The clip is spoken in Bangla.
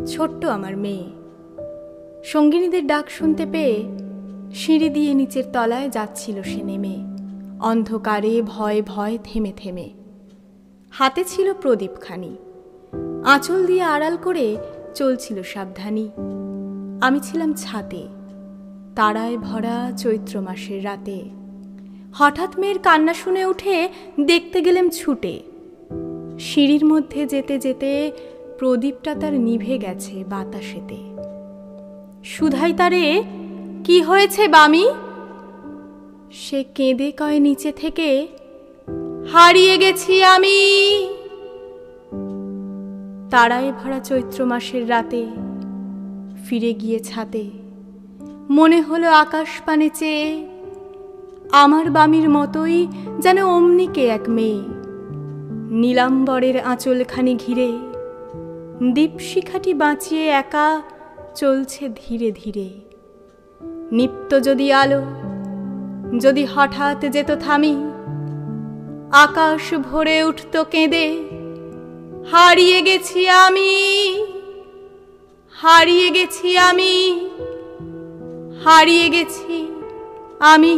ছোট্ট আমার মেয়ে। সঙ্গিনীদের ডাক শুনতে পেয়ে সিঁড়ি দিয়ে নিচের তলায় যাচ্ছিল সে নেমে, অন্ধকারে ভয় ভয় থেমে থেমে। হাতে ছিল প্রদীপখানি, আঁচল দিয়ে আড়াল করে চলছিল সাবধানী। আমি ছিলাম ছাতে, তারায় ভরা চৈত্র মাসের রাতে। হঠাৎ মেয়ের কান্না শুনে উঠে দেখতে গেলাম ছুটে। সিঁড়ির মধ্যে যেতে যেতে প্রদীপটা তার নিভে গেছে বাতাসেতে। সুধাই তারে, কি হয়েছে বামি? সে কেঁদে কয় নিচে থেকে, হারিয়ে গেছি আমি। তারায় ভরা চৈত্র মাসের রাতে ফিরে গিয়ে ছাতে মনে হলো আকাশ পানে চেয়ে আমার বামির মতোই যেন অমনিকে এক মেয়ে। নীলাম্বরের আঁচলখানি ঘিরে দীপশিখাটি বাঁচিয়ে একা চলছে ধীরে ধীরে। নিপ্ত যদি আলো, যদি হঠাৎ যেত থামি, আকাশ ভরে উঠত কেঁদে, হারিয়ে গেছি আমি, হারিয়ে গেছি আমি, হারিয়ে গেছি আমি।